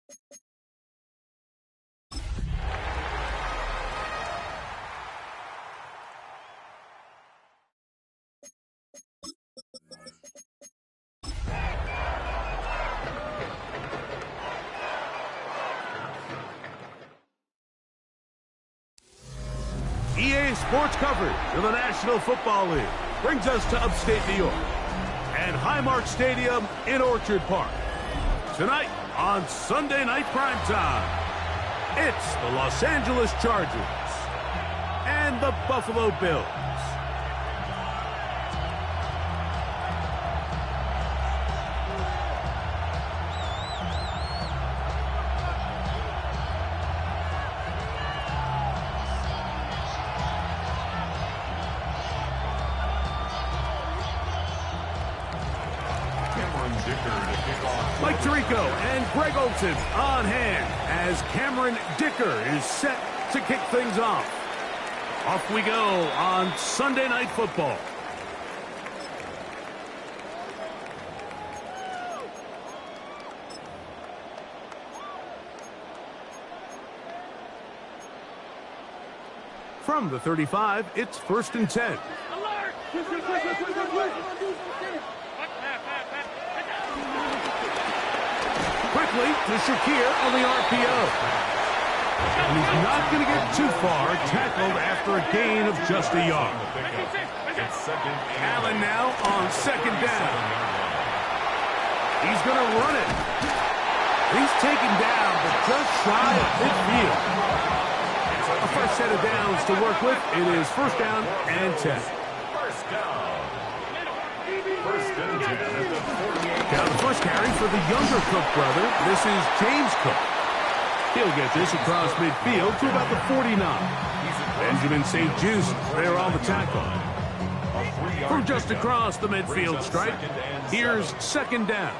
EA Sports coverage of the National Football League brings us to upstate New York and Highmark Stadium in Orchard Park. Tonight on Sunday Night Primetime, it's the Los Angeles Chargers and the Buffalo Bills. Mike Tirico and Greg Olsen on hand as Cameron Dicker is set to kick things off. Off we go on Sunday Night Football. From the 35, it's 1st and 10. Alert! Quickly to Shakir on the RPO. And he's not going to get too far, tackled after a gain of just a yard. Allen now on 2nd down. He's going to run it. He's taken down, but just shy of midfield. A fresh set of downs to work with. It is 1st down and 10. Now the first carry for the younger Cook brother. This is James Cook. He'll get this across midfield to about the 49. Benjamin St-Juste there on the tackle. From just across the midfield stripe, here's 2nd down.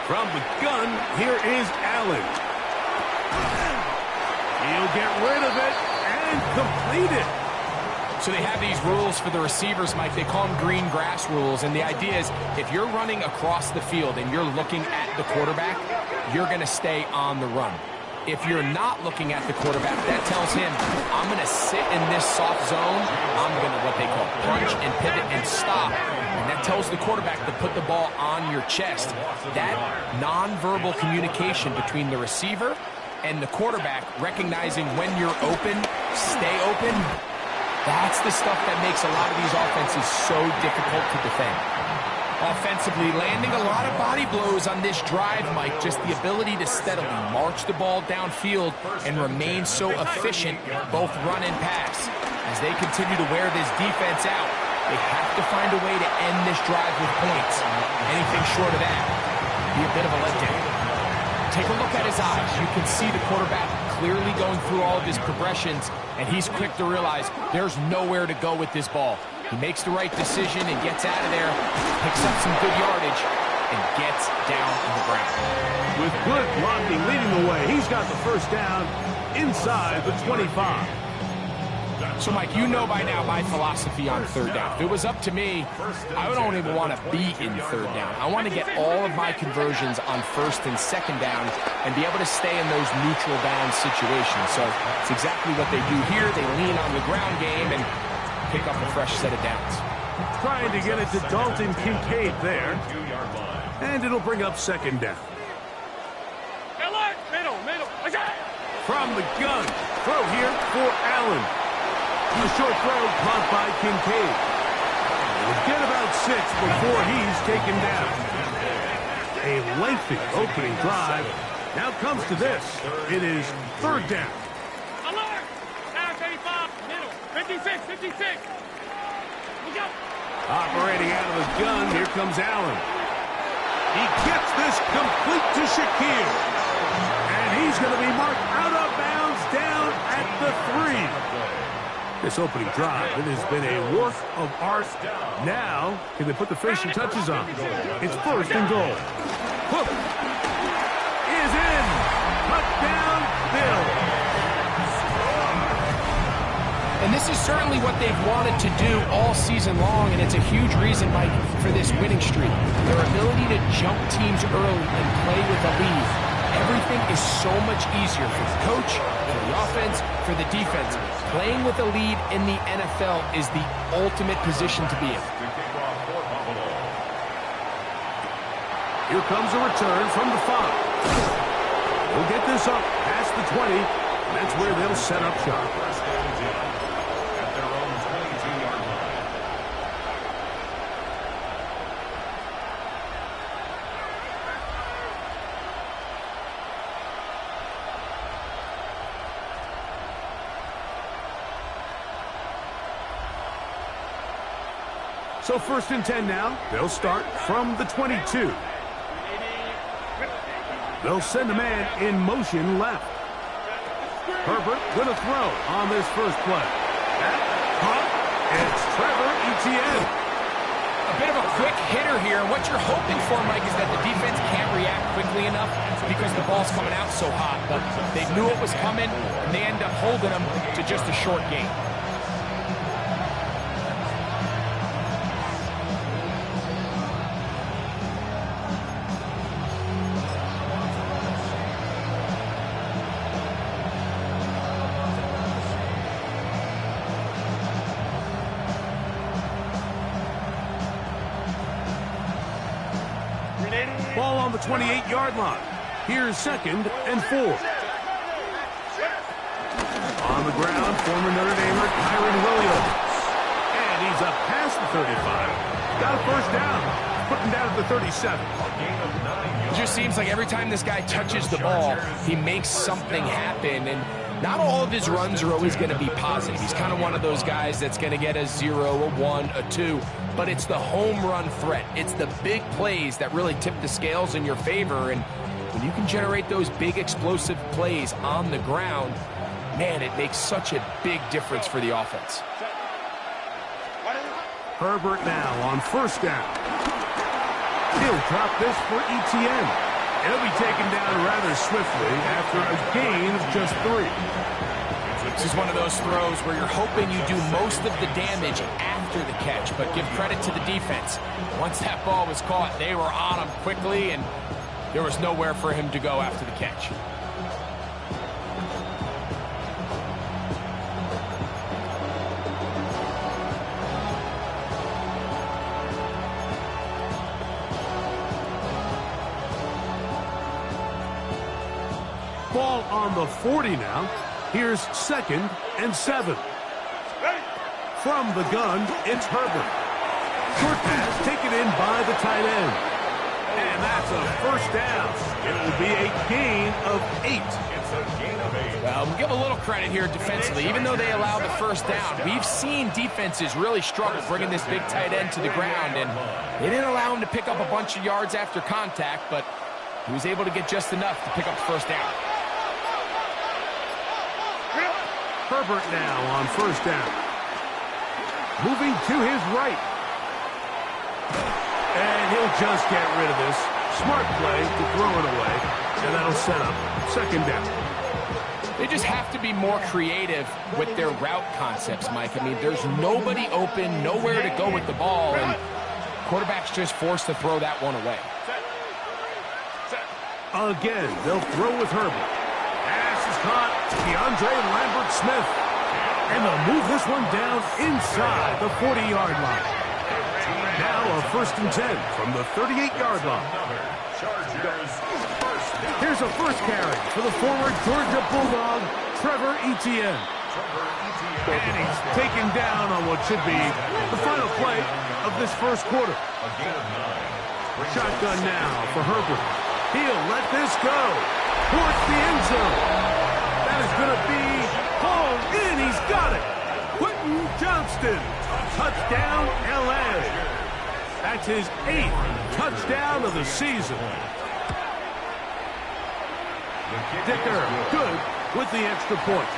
From the gun, here is Allen. He'll get rid of it and complete it. So they have these rules for the receivers, Mike. They call them green grass rules. And the idea is if you're running across the field and you're looking at the quarterback, you're going to stay on the run. If you're not looking at the quarterback, that tells him, I'm going to sit in this soft zone. I'm going to what they call punch and pivot and stop. And that tells the quarterback to put the ball on your chest. That nonverbal communication between the receiver and the quarterback, recognizing when you're open, stay open, that's the stuff that makes a lot of these offenses so difficult to defend. Offensively, landing a lot of body blows on this drive, Mike. Just the ability to steadily march the ball downfield and remain so efficient, both run and pass. As they continue to wear this defense out, they have to find a way to end this drive with points. Anything short of that would be a bit of a letdown. Take a look at his eyes. You can see the quarterback clearly going through all of his progressions, and he's quick to realize there's nowhere to go with this ball. He makes the right decision and gets out of there, picks up some good yardage, and gets down on the ground. With good blocking leading the way, he's got the 1st down inside the 25. So, Mike, you know by now my philosophy on 3rd down. If it was up to me, I don't even want to be in 3rd down. I want to get all of my conversions on 1st and 2nd down and be able to stay in those neutral down situations. So it's exactly what they do here. They lean on the ground game and pick up a fresh set of downs. Trying to get it to Dalton Kincaid there. And it'll bring up 2nd down. Middle. From the gun, throw here for Allen. A short throw caught by Kincaid. We'll get about 6 before he's taken down. A lengthy opening drive. Now comes to this. It is 3rd down. Alert! Down 35, middle, 56. Look out! Operating out of the gun, here comes Allen. He gets this complete to Shakir. And he's going to be marked out of bounds down at the 3. This opening drive, it has been a work of art. Now, can they put the finishing touches on? It's 1st and goal. Hook is in. Touchdown, Bill. And And this is certainly what they've wanted to do all season long, and it's a huge reason, Mike, for this winning streak. Their ability to jump teams early and play with a lead. Everything is so much easier for the coach, for the offense, for the defense. Playing with a lead in the NFL is the ultimate position to be in. Here comes a return from the 5. We'll get this up past the 20. That's where they'll set up shop. At their own 22-yard line. So 1st and 10 now. They'll start from the 22. They'll send a man in motion left. Herbert going to throw on this first play. It's Trevor Etienne. A bit of a quick hitter here. What you're hoping for, Mike, is that the defense can't react quickly enough because the ball's coming out so hot. But they knew it was coming, and they end up holding them to just a short gain. Ball on the 28-yard line. Here's 2nd and 4. On the ground, former Notre Damer Kyren Williams. And he's up past the 35. Got a first down. Putting down at the 37. It just seems like every time this guy touches the ball, he makes something happen. And not all of his runs are always going to be positive. He's kind of one of those guys that's going to get a 0, a 1, a 2. But it's the home run threat. It's the big plays that really tip the scales in your favor. And when you can generate those big explosive plays on the ground, man, it makes such a big difference for the offense. Herbert now on 1st down. He'll drop this for Etienne. He'll be taken down rather swiftly after a gain of just 3. This is one of those throws where you're hoping you do most of the damage after the catch, but give credit to the defense. Once that ball was caught, they were on him quickly, and there was nowhere for him to go after the catch. Ball on the 40 now. Here's 2nd and 7. From the gun, it's Herbert. Short pass taken in by the tight end. And that's a first down. It will be a gain of 8. It's a gain of 8. Well, we'll give a little credit here defensively. Even though they allow the first down, we've seen defenses really struggle bringing this big tight end to the ground. And they didn't allow him to pick up a bunch of yards after contact, but he was able to get just enough to pick up the first down. Herbert now on 1st down. Moving to his right. And he'll just get rid of this. Smart play to throw it away. And that'll set up 2nd down. They just have to be more creative with their route concepts, Mike. I mean, there's nobody open, nowhere to go with the ball, and quarterback's just forced to throw that one away. Again, they'll throw with Herbert. Pass is caught. DeAndre Lambert-Smith. And they'll move this one down inside the 40-yard line. Now a 1st and 10 from the 38-yard line. Here's a first carry for the former Georgia Bulldog, Trevor Etienne. And he's taken down on what should be the final play of this first quarter. Shotgun now for Herbert. He'll let this go towards the end zone. That is going to be hauled in. He's got it. Quentin Johnston. Touchdown, L.A. That's his 8th touchdown of the season. Dicker, good with the extra point.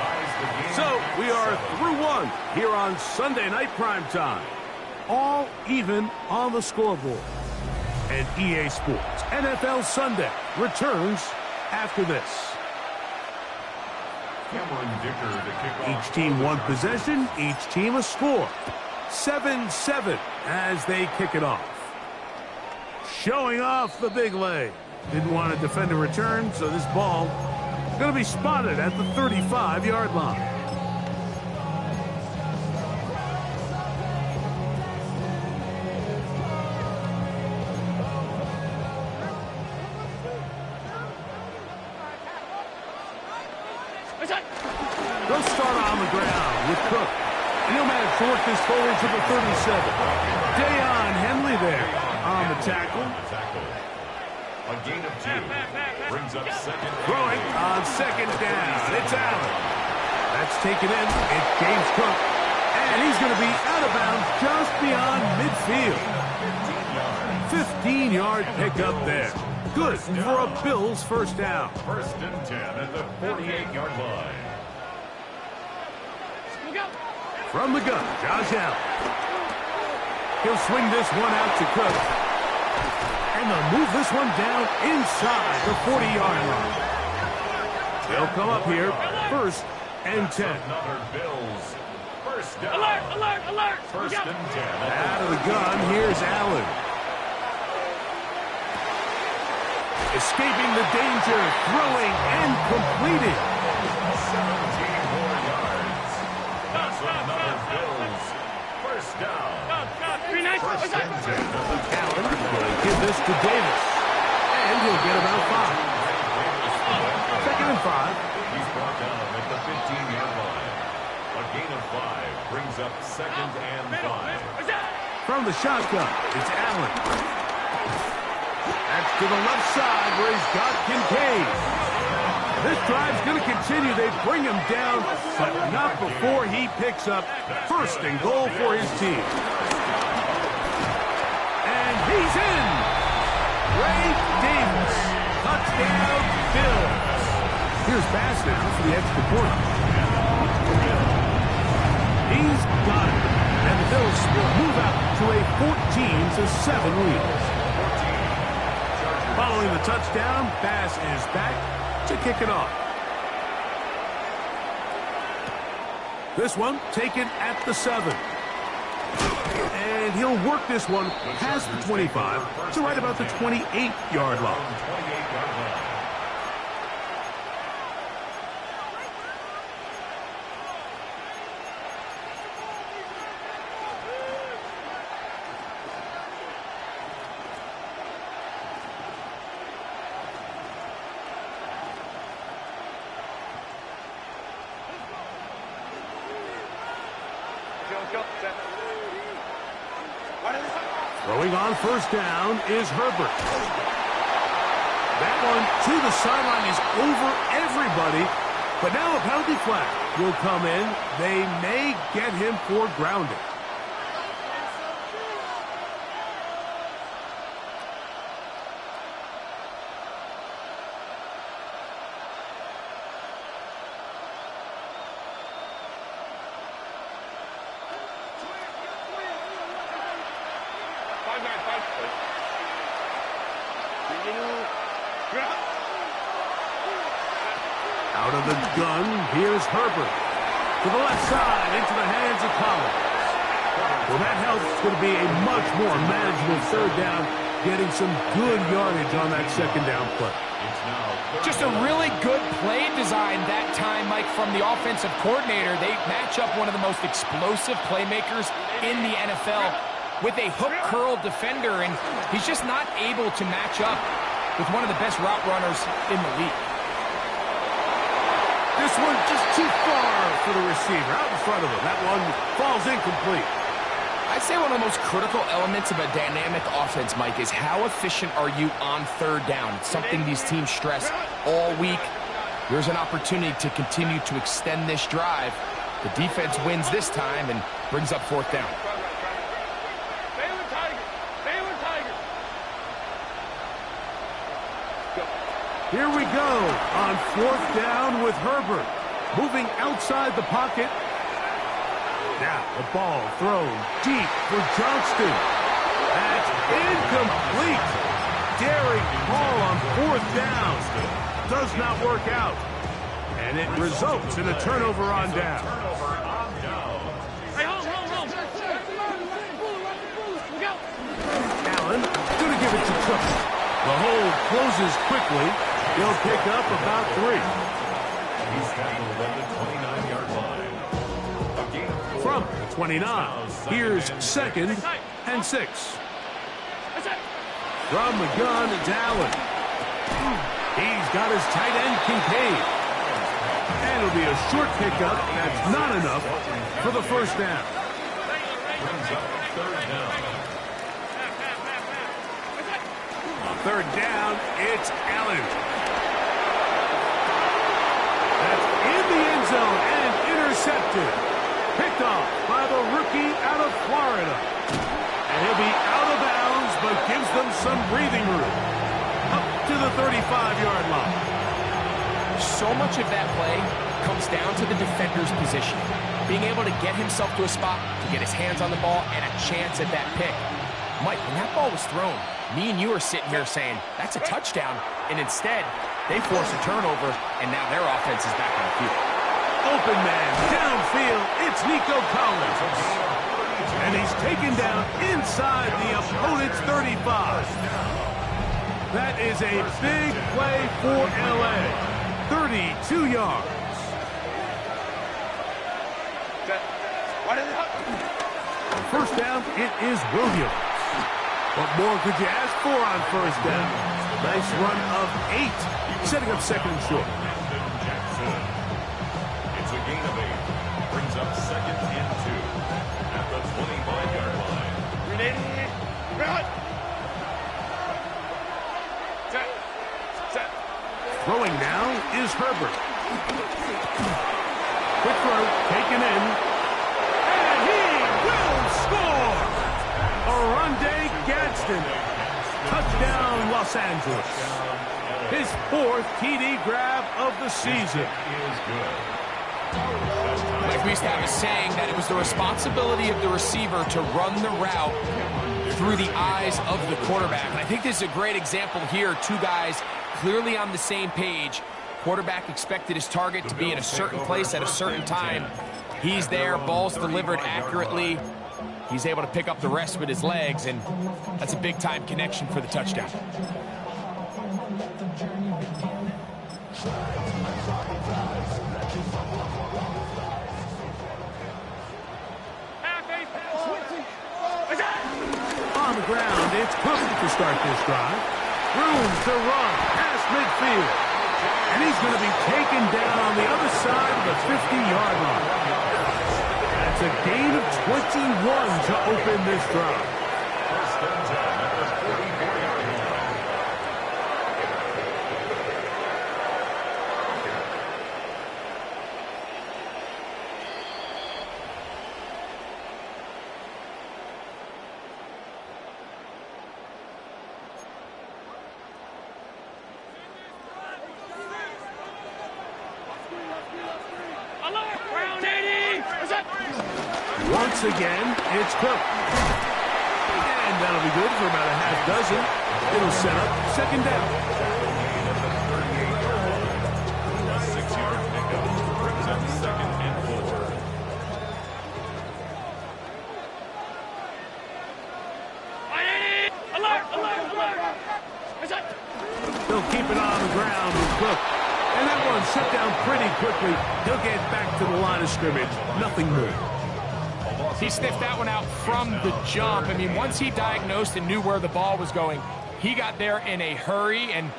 So we are through 1 here on Sunday Night Primetime. All even on the scoreboard. And EA Sports NFL Sunday returns after this. Cameron Dicker to kick off. Each team one possession, each team a score. 7-7 as they kick it off. Showing off the big leg. Didn't want to defend a return, so this ball is going to be spotted at the 35-yard line. They'll start on the ground with Cook. And he'll manage to work this forward to the 37. Deion Henley there on the tackle. A gain of 2. Brings up second. Throwing on second down. It's Allen. That's taken in. It's James Cook. And he's going to be out of bounds just beyond midfield. 15-yard pickup there. Good for a Bills first down. First and 10 at the 48-yard line. From the gun, Josh Allen. He'll swing this one out to Cook. And they'll move this one down inside the 40-yard line. They'll come up here, first and 10. Another Bills. First down. Alert, alert, alert. First and 10. Out of the gun, here's Allen. Escaping the danger, throwing and completing. 17 more yards. That's another Bills. First down. First and 10. Allen will give this to Davis. And he'll get about 5. Second and 5. He's brought down at the 15-yard line. A gain of 5 brings up second and 5. From the shotgun, it's Allen. That's to the left side where he's got Kincaid. This drive's going to continue. They bring him down, but not before he picks up first and goal for his team. And he's in. Ray Davis. Touchdown, Bills. Here's pass now for the extra point. He's got it. And the Bills will move out to a 14-7 lead. Following the touchdown, Bass is back to kick it off. This one taken at the 7. And he'll work this one past the 25 to right about the 28-yard line. Throwing on first down is Herbert. That one to the sideline is over everybody. But now a penalty flag will come in. They may get him for grounding. Out of the gun, here's Herbert. To the left side, into the hands of Collins. Well, that helps. It's going to be a much more manageable third down, getting some good yardage on that second down play. Just a really good play design that time, Mike, from the offensive coordinator. They match up one of the most explosive playmakers in the NFL with a hook curl defender, and he's just not able to match up with one of the best route runners in the league. This one just too far for the receiver, out in front of him. That one falls incomplete. I'd say one of the most critical elements of a dynamic offense, Mike, is how efficient are you on third down. It's something these teams stress all week. Here's an opportunity to continue to extend this drive. The defense wins this time and brings up fourth down. Here we go on fourth down with Herbert. Moving outside the pocket. Now the ball thrown deep for Johnston. That's incomplete. Derek Hall on fourth down. Does not work out. And it results in a turnover on down. Hey, home. Look out. Allen going to give it to Cook. The hole closes quickly. He'll pick up about 3. He's tackled at the 29-yard line. A gain of 4. From the 29, here's 2nd and 6. That's it. From the gun, it's Allen. He's got his tight end, Kincaid. And it'll be a short pickup. That's not enough for the first down. Brings up 3rd down. On 3rd down, it's Allen. That's in the end zone and intercepted. Picked off by the rookie out of Florida. And he'll be out of bounds, but gives them some breathing room. Up to the 35-yard line. So much of that play comes down to the defender's position. Being able to get himself to a spot, to get his hands on the ball, and a chance at that pick. Mike, when that ball was thrown, me and you are sitting here saying, that's a touchdown. And instead, they force a turnover, and now their offense is back on the field. Open man, downfield, it's Nico Collins. And he's taken down inside the opponent's 35. That is a big play for L.A. 32 yards. First down, it is Williams. What more could you ask for on first down? Nice run of 8, setting up 2nd and short. Jackson. It's a gain of 8. Brings up 2nd and 2 at the 25-yard line. Throwing now is Herbert. Quick throw, taken in. And he will score! Oronde Gadsden. Touchdown, Los Angeles. His 4th TD grab of the season. Is good. Like we used to have a saying that it was the responsibility of the receiver to run the route through the eyes of the quarterback. And I think this is a great example here. 2 guys clearly on the same page. Quarterback expected his target to be in a certain place at a certain time. He's there, ball's delivered accurately. He's able to pick up the rest with his legs, and that's a big-time connection for the touchdown. On the ground, it's Cook to start this drive. Room to run past midfield. And he's going to be taken down on the other side of the 50-yard line. That's a gain of 21 to open this drive. First and 10 at the 44-yard line. Once again, it's Cook. And that'll be good for about a half dozen. It'll set up 2nd down. A 6-yard pickup brings up 2nd and 4. They'll keep it on the ground with Cook. And that one shut down pretty quickly. He'll get back to the line of scrimmage. Nothing more. He sniffed that one out from the jump. I mean, once he diagnosed and knew where the ball was going, he got there in a hurry, and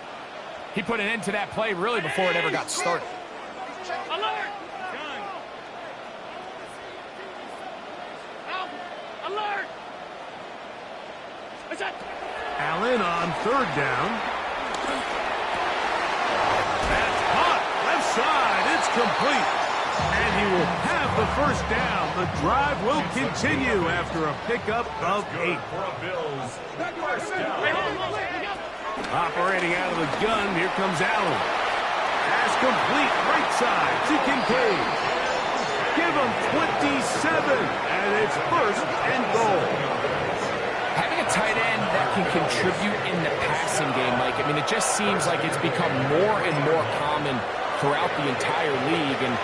he put an end to that play really before it ever got started. Alert! Alert! Allen on 3rd down. That's hot. Left side. It's complete. And he will have the first down. The drive will continue after a pickup of 8. For a Bills first down. Operating out of the gun, here comes Allen. Pass complete, right side to Kincaid. Give him 27, and it's 1st and goal. Having a tight end that can contribute in the passing game, Mike, I mean, it just seems like it's become more and more common throughout the entire league. And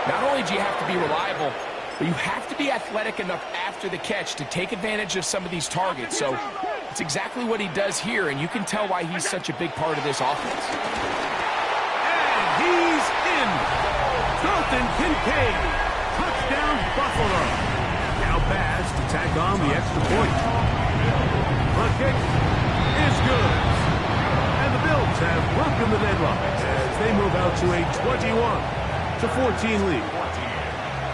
not only do you have to be reliable, but you have to be athletic enough after the catch to take advantage of some of these targets. So it's exactly what he does here, and you can tell why he's such a big part of this offense. And he's in. Dalton Kincaid. Touchdown, Buffalo. Now pass to tack on the extra point. The kick is good. And the Bills have broken the deadlock as they move out to a 21-14 lead.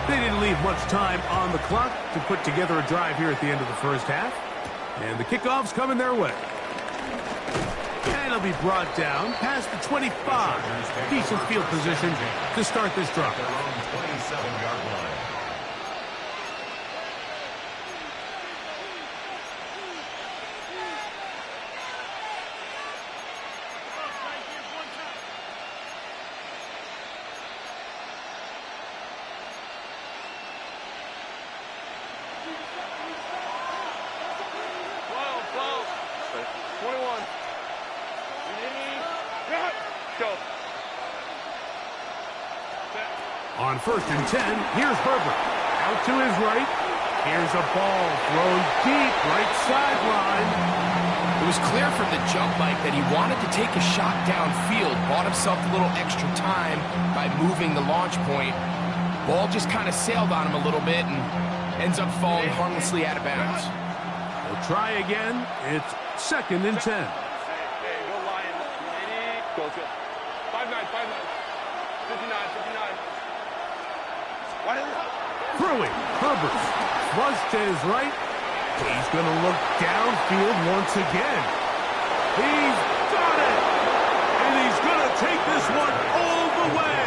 They didn't leave much time on the clock to put together a drive here at the end of the first half. And the kickoff's coming their way. And it'll be brought down past the 25. Decent field position to start this drive. 27-yard line. On 1st and 10, here's Herbert. Out to his right. Here's a ball thrown deep right sideline. It was clear from the jump, Mike, that he wanted to take a shot downfield, bought himself a little extra time by moving the launch point. Ball just kind of sailed on him a little bit and ends up falling harmlessly out of bounds. They'll try again. It's 2nd and 10. Hey, go Lion. Ready? Go. 5-9, 59. Throwing. Herbert. Flush to his right. He's going to look downfield once again. He's got it. And he's going to take this one all the way.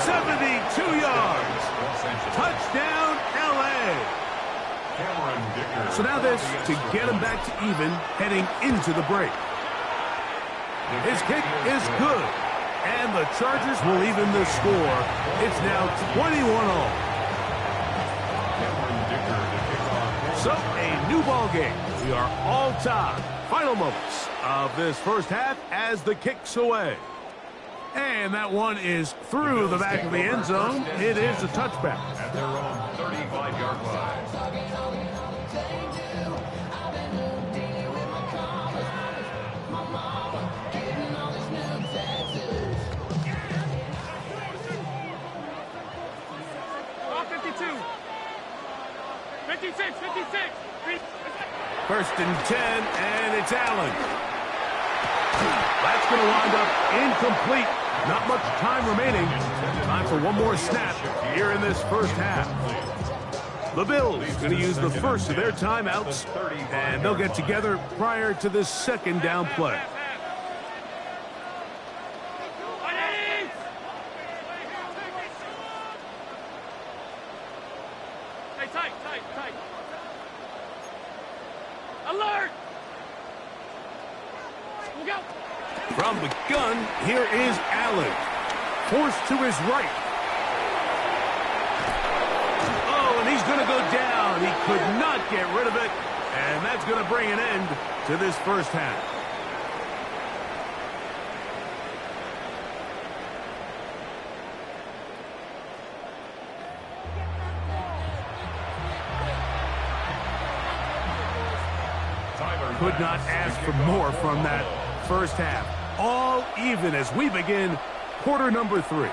72 yards. Touchdown, L.A. So now this to get him back to even heading into the break. His kick is good. And the Chargers will even the score. It's now 21-all. So, a new ball game. We are all tied. Final moments of this first half as the kick's away. And that one is through the back of the end zone. It is a touchback. At their own 35-yard line. First and 10, and it's Allen. That's going to wind up incomplete. Not much time remaining. Time for one more snap here in this first half. The Bills going to use the first of their timeouts, and they'll get together prior to this second down play. Tight. Alert! We'll go. From the gun, here is Allen. Forced to his right. Oh, and he's going to go down. He could not get rid of it, and that's going to bring an end to this first half. Could not ask for more from that first half. All even as we begin quarter number 3.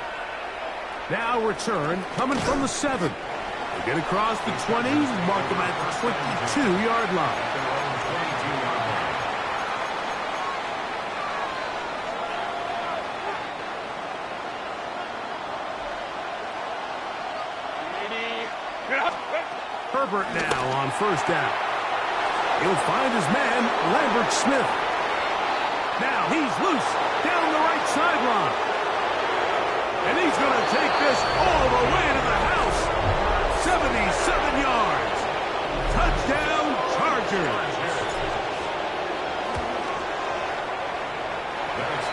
Now return coming from the 7. They get across the 20, mark them at the 22-yard line. Herbert now on first down. He'll find his man, Lambert Smith. Now he's loose down the right sideline. And he's going to take this all the way to the house. 77 yards. Touchdown, Chargers.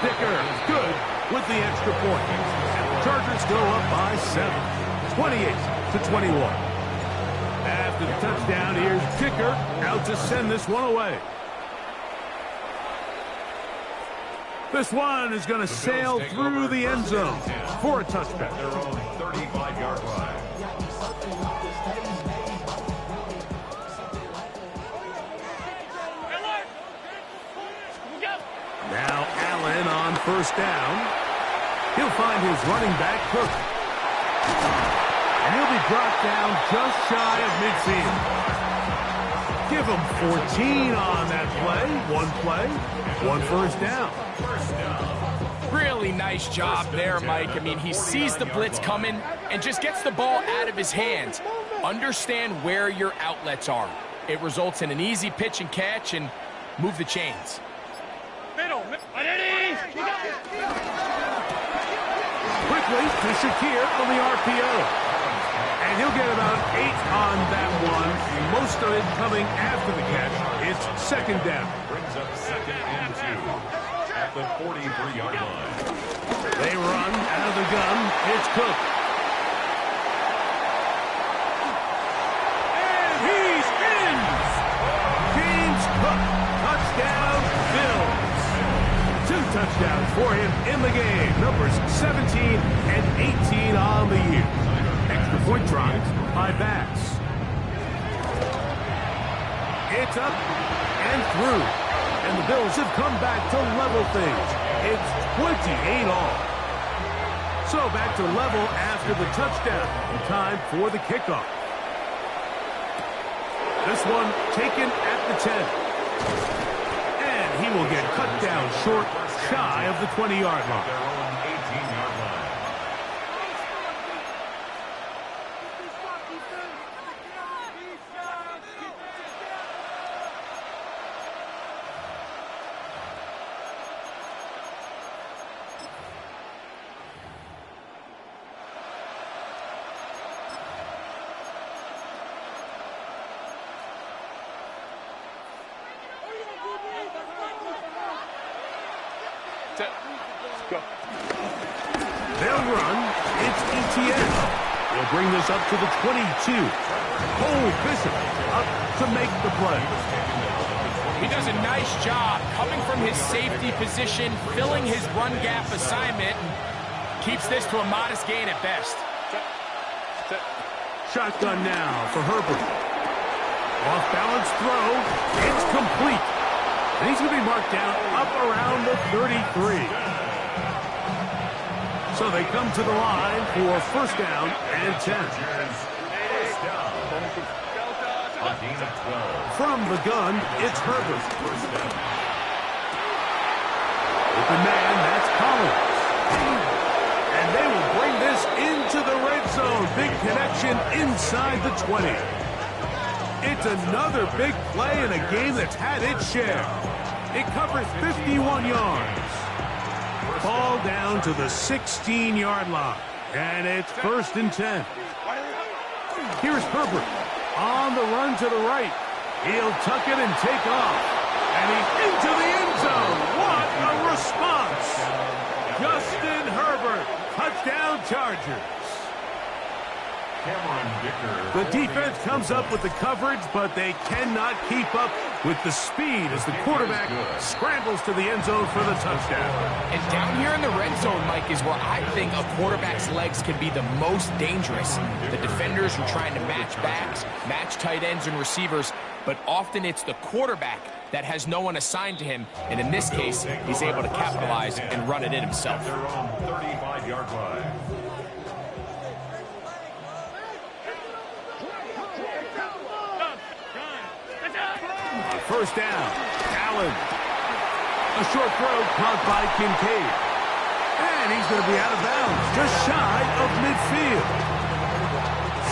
Sticker, good with the extra point. And the Chargers go up by 7. 28-21. After the touchdown, here's Kicker out to send this one away. This one is going to sail through the end zone for a touchback. Their own 35-yard line. Now Allen on first down. He'll find his running back, Cook. And he'll be brought down just shy of midfield. Give him 14 on that play, one first down. Really nice job there, Mike. I mean, he sees the blitz coming and just gets the ball out of his hands. Understand where your outlets are. It results in an easy pitch and catch and move the chains. Quickly to Shakir on the RPO. And he'll get about 8 on that one. Most of it coming after the catch. It's second down. Brings up second and 2 at the 43-yard line. They run out of the gun. It's Cook. And he's in! James Cook. Touchdown, Bills. 2 touchdowns for him in the game. Numbers 17 and 18 on the year. Extra point drive by Bass. It's up and through. And the Bills have come back to level things. It's 28 all. So back to level after the touchdown. In time for the kickoff. This one taken at the 10. And he will get cut down short, shy of the 20-yard line. Their own 18-yard line. They'll run. It's ETN. He'll bring this up to the 22. Cole Bishop up to make the play. He does a nice job coming from his safety position, filling his run gap assignment, and keeps this to a modest gain at best. Shotgun now for Herbert. Off-balance throw. It's complete. And he's going to be marked down up around the 33. So they come to the line for first down and 10. First down. A gain of 12. From the gun, it's Herbert. First down. Open man, that's Collins. And they will bring this into the red zone. Big connection inside the 20. It's another big play in a game that's had its share. It covers 51 yards. Ball down to the 16-yard line. And it's first and 10. Here's Herbert on the run to the right. He'll tuck it and take off. And he's into the end zone. What a response. Justin Herbert. Touchdown Chargers. Cameron Dicker. The defense comes up with the coverage, but they cannot keep up with the speed as the quarterback scrambles to the end zone for the touchdown. And down here in the red zone, Mike, is where I think a quarterback's legs can be the most dangerous. The defenders are trying to match backs, match tight ends and receivers, but often it's the quarterback that has no one assigned to him, and in this case, he's able to capitalize and run it in himself. Their own 35-yard line. First down, Allen. A short throw caught by Kincaid. And he's going to be out of bounds, just shy of midfield.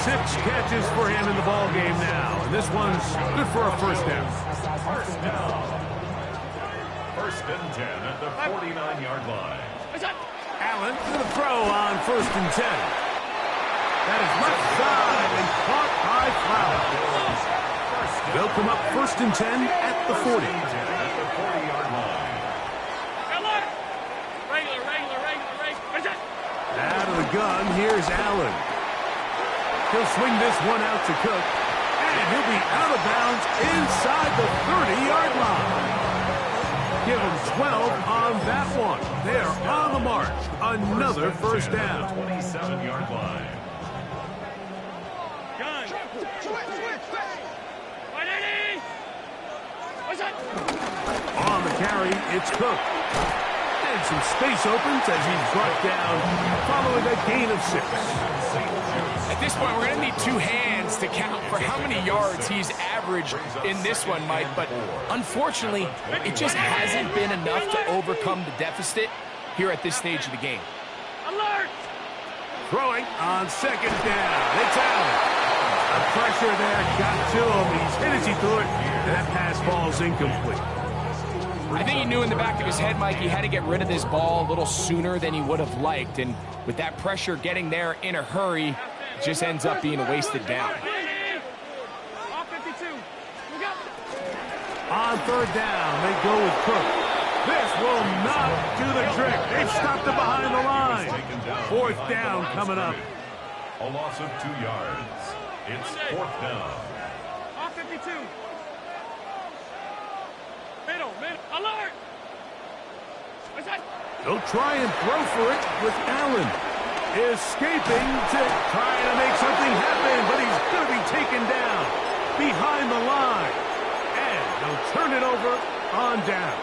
6 catches for him in the ball game now. And this one's good for a first down. First down. First and 10 at the 49-yard line. Allen to the throw on first and 10. That is left side and caught by Flowers. They'll come up first and 10 at the 40. At the 40-yard line. Regular. Out of the gun, here's Allen. He'll swing this one out to Cook. And he'll be out of bounds inside the 30-yard line. give them 12 on that one. They're on the march. Another first down. 27-yard line. Gun. Right, Eddie. What's that? On the carry, it's Cook. And some space opens as he's brought down following a gain of 6. At this point, we're going to need two hands to count for how many yards he's averaged in this one, Mike. But unfortunately, it just hasn't been enough to overcome the deficit here at this stage of the game. Alert! Throwing on second down. It's Allen. The pressure there got to him. He's hit as he threw it. And that pass ball's incomplete. I think he knew in the back of his head, Mike, he had to get rid of this ball a little sooner than he would have liked. And with that pressure getting there in a hurry, it just ends up being a wasted down. Off 52. Look up. On third down, they go with Cook. This will not do the trick. They've stopped him behind the line. Fourth down coming up. A loss of 2 yards. It's fourth down. Off 52. Middle. Alert! What's that? They'll try and throw for it with Allen. Escaping to try to make something happen, but he's going to be taken down behind the line. And they'll turn it over on downs.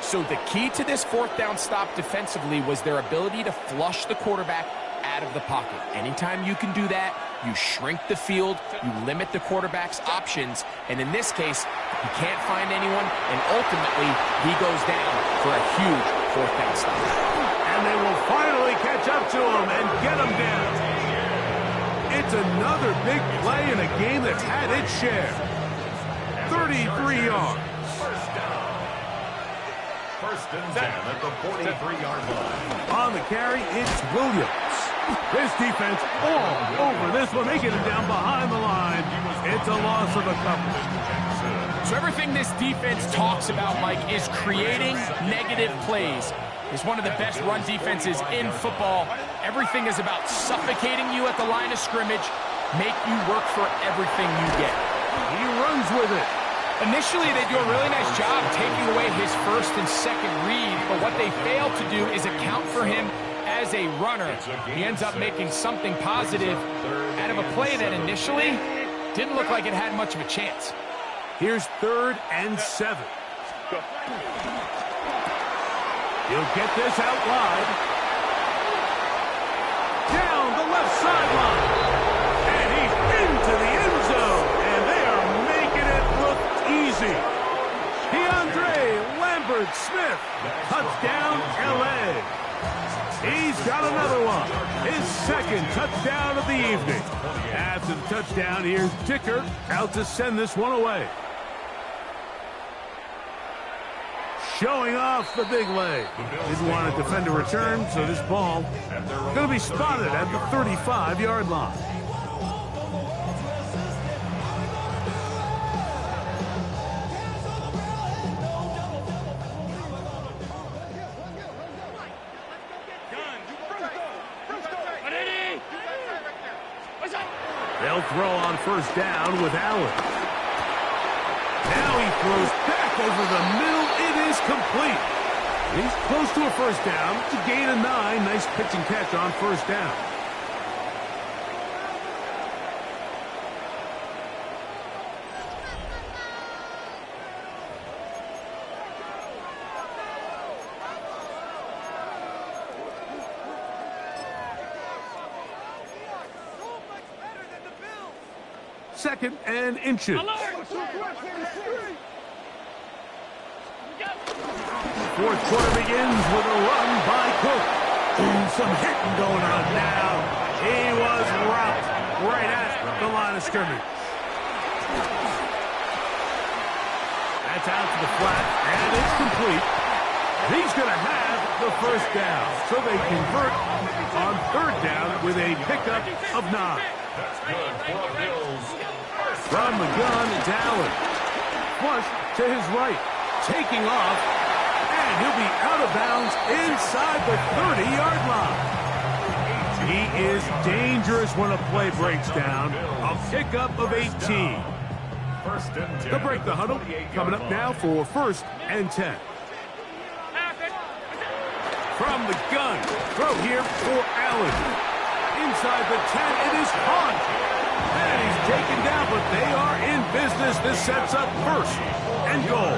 So the key to this fourth down stop defensively was their ability to flush the quarterback out of the pocket. Anytime you can do that, you shrink the field, you limit the quarterback's options, and in this case, he can't find anyone, and ultimately, he goes down for a huge fourth down stop. And they will finally catch up to him and get him down. It's another big play in a game that's had its share. 33 yards. First and 10 at the 43-yard line. On the carry, it's Williams. This defense all over this one. They get him down behind the line. It's a loss of a couple. So everything this defense talks about, Mike, is creating negative plays. It's one of the best run defenses in football. Everything is about suffocating you at the line of scrimmage, make you work for everything you get. He runs with it. Initially, they do a really nice job taking away his first and second read, but what they fail to do is account for him as a runner. He ends up making something positive out of a play that initially didn't look like it had much of a chance. Here's 3rd and 7. He'll get this out wide. Down the left sideline. And he's into the end zone. And they are making it look easy. DeAndre Lambert-Smith. Touchdown, L.A. He's got another one. His second touchdown of the evening. After the touchdown, here's Dicker out to send this one away. Showing off the big leg. Didn't want to defend a return, so this ball going to be spotted at the 35-yard line. They'll throw on first down with Allen. Now he throws back over the middle. It is complete. He's close to a first down. It's a gain of 9. Nice pitch and catch on first down. Second and inches. Fourth quarter begins with a run by Cook. Some hitting going on now. He was rocked right at the line of scrimmage. That's out to the flat, and it's complete. He's going to have the first down. So they convert on third down with a pickup of 9. That's good for the Bills. From the gun, it's Allen. Flush to his right. Taking off. And he'll be out of bounds inside the 30-yard line. He is dangerous when a play breaks down. A pickup of 18. First and 10. They'll break the huddle. Coming up now for 1st and 10. From the gun, throw here for Allen. Inside the 10, it is Hunt. And he's taken down, but they are in business. This sets up 1st and goal.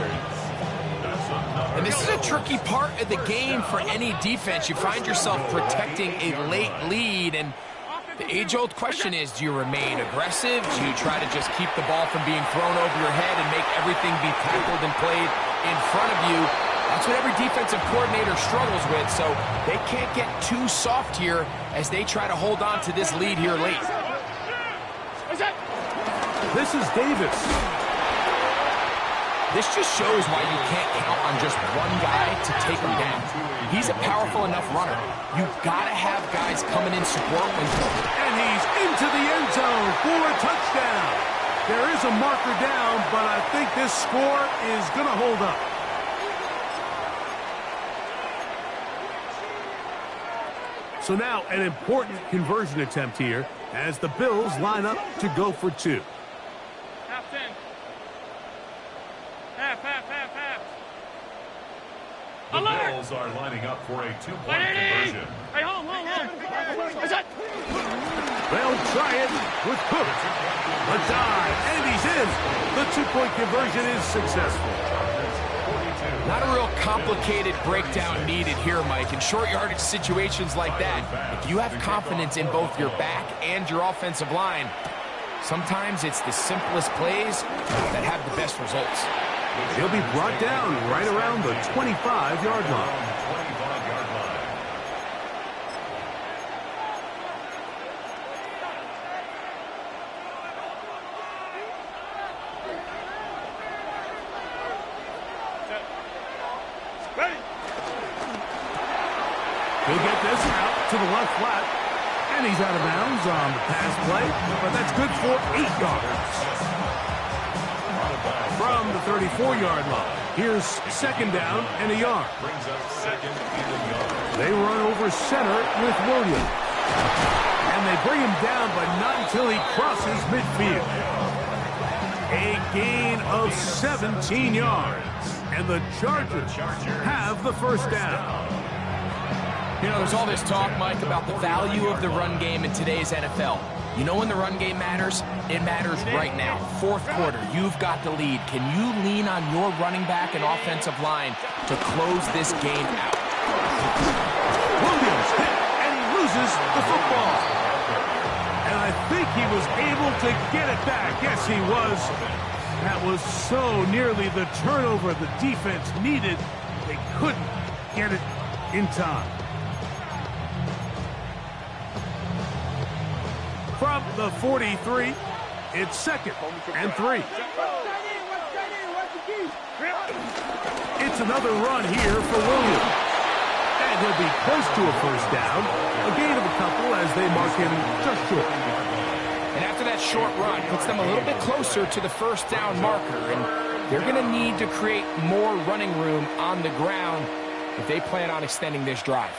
And this is a tricky part of the game for any defense. You find yourself protecting a late lead, and the age-old question is, do you remain aggressive? Do you try to just keep the ball from being thrown over your head and make everything be tackled and played in front of you? That's what every defensive coordinator struggles with, so they can't get too soft here as they try to hold on to this lead here late. This is Davis. This just shows why you can't count on just one guy to take him down. He's a powerful enough runner. You've got to have guys coming in support when... And he's into the end zone for a touchdown. There is a marker down, but I think this score is going to hold up. So now an important conversion attempt here as the Bills line up to go for 2. Half 10. Half. The Alert! Bills are lining up for a 2-point conversion. Hey, home. Is that? They'll try it with Cook. A dive, and he's in. The 2-point conversion is successful. Not a real complicated breakdown needed here, Mike. In short yardage situations like that, if you have confidence in both your back and your offensive line, sometimes it's the simplest plays that have the best results. He'll be brought down right around the 25-yard line. He'll get this out to the left flat, and he's out of bounds on the pass play, but that's good for 8 yards. From the 34-yard line, here's 2nd down and a yard. They run over center with Williams, and they bring him down, but not until he crosses midfield. A gain of 17 yards, and the Chargers have the 1st down. You know, there's all this talk, Mike, about the value of the run game in today's NFL. You know when the run game matters? It matters right now. 4th quarter, you've got the lead. Can you lean on your running back and offensive line to close this game out? Williams hit, and he loses the football. And I think he was able to get it back. Yes, he was. That was so nearly the turnover the defense needed. They couldn't get it in time. From the 43, it's 2nd and 3. It's another run here for Williams. And he'll be close to a 1st down. A gain of a couple as they mark him just short. And after that short run, puts them a little bit closer to the 1st down marker. And they're going to need to create more running room on the ground if they plan on extending this drive.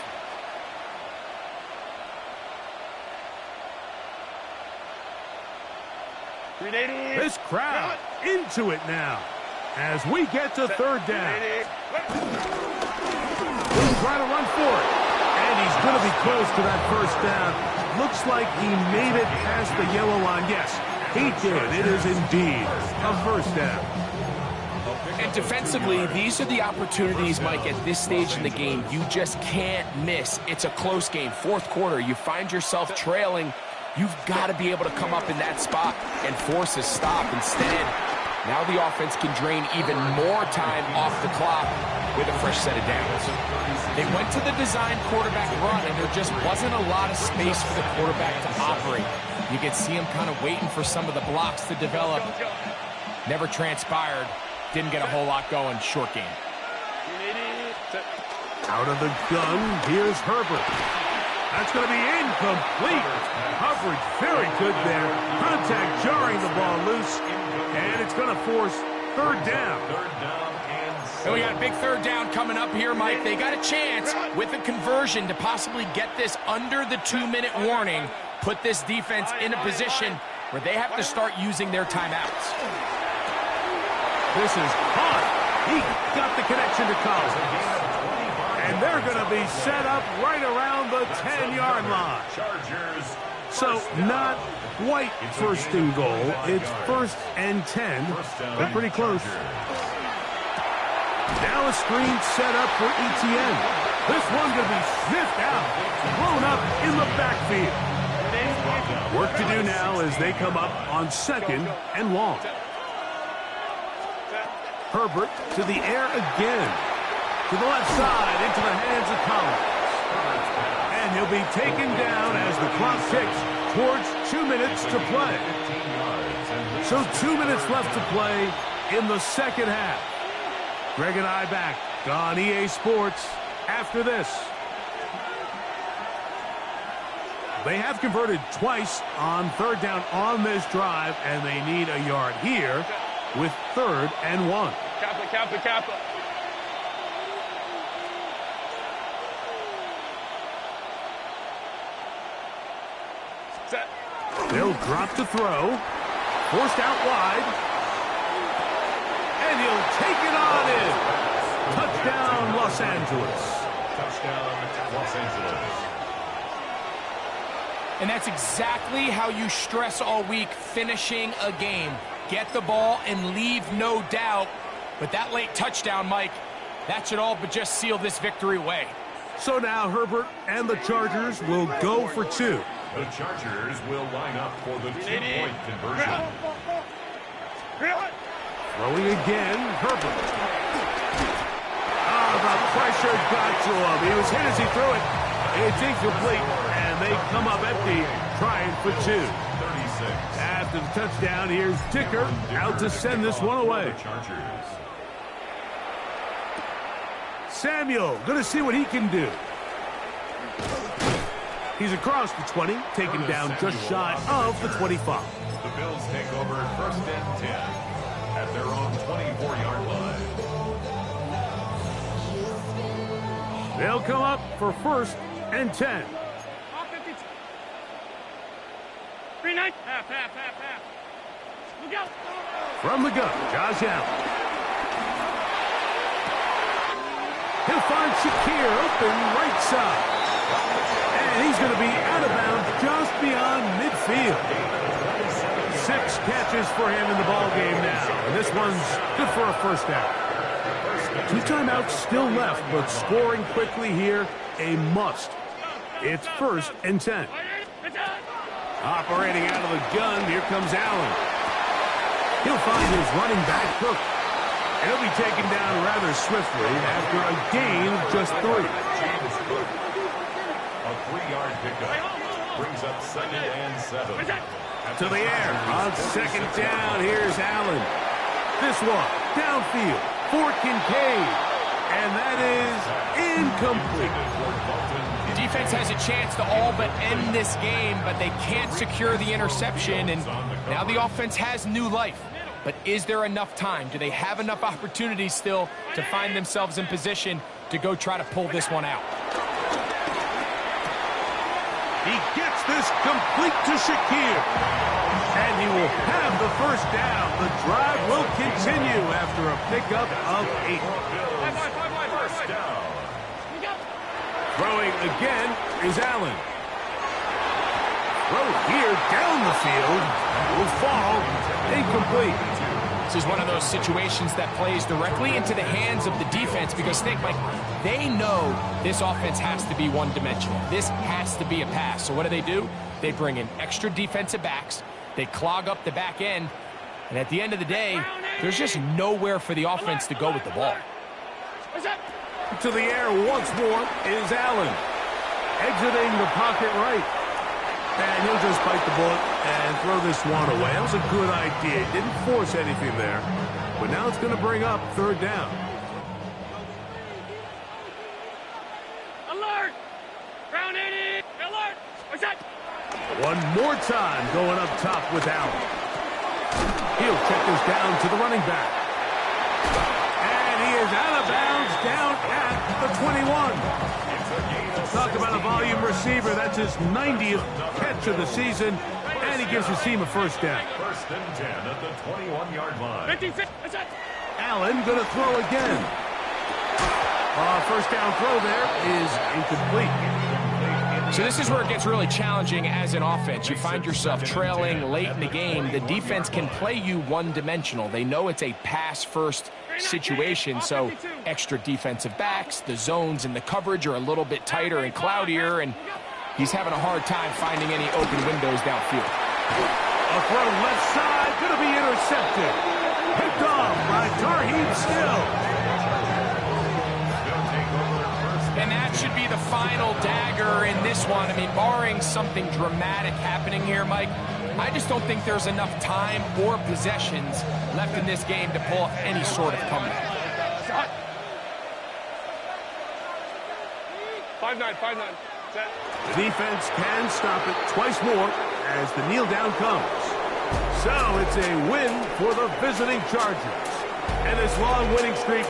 This crowd into it now as we get to 3rd down. He'll try to run for it, and he's going to be close to that 1st down. Looks like he made it past the yellow line. Yes, he did. It is indeed a 1st down. And defensively, these are the opportunities, Mike, at this stage in the game you just can't miss. It's a close game. 4th quarter, you find yourself trailing. You've got to be able to come up in that spot and force a stop. Instead, now the offense can drain even more time off the clock with a fresh set of downs. They went to the design quarterback run, and there just wasn't a lot of space for the quarterback to operate. You could see him kind of waiting for some of the blocks to develop. Never transpired. Didn't get a whole lot going. Short game. Out of the gun, here's Herbert. That's going to be incomplete. Coverage very good there. Contact jarring the ball loose. And it's going to force 3rd down. And we got a big 3rd down coming up here, Mike. They got a chance with a conversion to possibly get this under the 2-minute warning. Put this defense in a position where they have to start using their timeouts. This is caught. He got the connection to Collins. And they're going to be set up right around the 10-yard line. So not quite first and goal. It's 1st and 10. They're pretty close. Now a screen set up for ETN. This one's going to be sniffed out, blown up in the backfield. Work to do now as they come up on 2nd and long. Herbert to the air again. To the left side, into the hands of Collins. And he'll be taken down as the clock ticks towards 2 minutes to play. So 2 minutes left to play in the second half. Greg and I back on EA Sports after this. They have converted twice on 3rd down on this drive, and they need a yard here with 3rd and 1. Kappa. Set. They'll drop to throw. Forced out wide. And he'll take it on in. Touchdown, Los Angeles. Touchdown, Los Angeles. And that's exactly how you stress all week, finishing a game. Get the ball and leave no doubt. But that late touchdown, Mike, that should all but just seal this victory away. So now Herbert and the Chargers will go for 2. The Chargers will line up for the 2-point conversion. Throwing again, Herbert. Oh, the pressure got to him. He was hit as he threw it. It's incomplete, and they come up empty, trying for 2. 36. After the touchdown, here's Dicker out to send this one away. Chargers. Samuel, going to see what he can do. He's across the 20, taken down just shy of the 25. The Bills take over 1st and 10 at their own 24-yard line. They'll come up for 1st and 10. 3-9. Half. Look out. From the gun, Josh Allen. He'll find Shakir open right side. And he's going to be out of bounds just beyond midfield. 6 catches for him in the ball game now. And this one's good for a 1st down. 2 timeouts still left, but scoring quickly here, a must. It's 1st and 10. Operating out of the gun, here comes Allen. He'll find his running back, Cook. And he'll be taken down rather swiftly after a gain of just 3. James Cook. A 3-yard pickup. Brings up 2nd and 7. To the air. On 2nd down, here's Allen. This one, downfield, for Kincaid. And that is incomplete. The defense has a chance to all but end this game, but they can't secure the interception, and now the offense has new life. But is there enough time? Do they have enough opportunities still to find themselves in position to go try to pull this one out? He gets this complete to Shakir. And he will have the 1st down. The drive will continue after a pickup of 8. First down. Throwing again is Allen. Throw here down the field. Will fall incomplete. This is one of those situations that plays directly into the hands of the defense because, think, Mike, they know this offense has to be one-dimensional. This has to be a pass. So what do? They bring in extra defensive backs. They clog up the back end. And at the end of the day, there's just nowhere for the offense to go with the ball. To the air once more is Allen. Exiting the pocket right. And he'll just bite the bullet and throw this one away. That was a good idea. Didn't force anything there. But now it's going to bring up 3rd down. Alert! Ground 80! Alert! What's that? One more time going up top with Allen. He'll check this down to the running back. And he is out of bounds down at the 21. Talk about a volume receiver. That's his 90th catch of the season. And he gives his team a 1st down. 1st and 10 at the 21-yard line. 56. What's that? Allen going to throw again. First down throw there is incomplete. So this is where it gets really challenging as an offense. You find yourself trailing late in the game. The defense can play you one-dimensional. They know it's a pass-first situation, so extra defensive backs, the zones and the coverage are a little bit tighter and cloudier, and he's having a hard time finding any open windows downfield. A throw left side, going to be intercepted. Picked off by Tarheeb Still. And that should be the final dagger in this one. I mean, barring something dramatic happening here, Mike, I just don't think there's enough time or possessions left in this game to pull off any sort of comeback. 5-9, 5-9. Set. The defense can stop it twice more as the kneel down comes. So it's a win for the visiting Chargers. And this long winning streak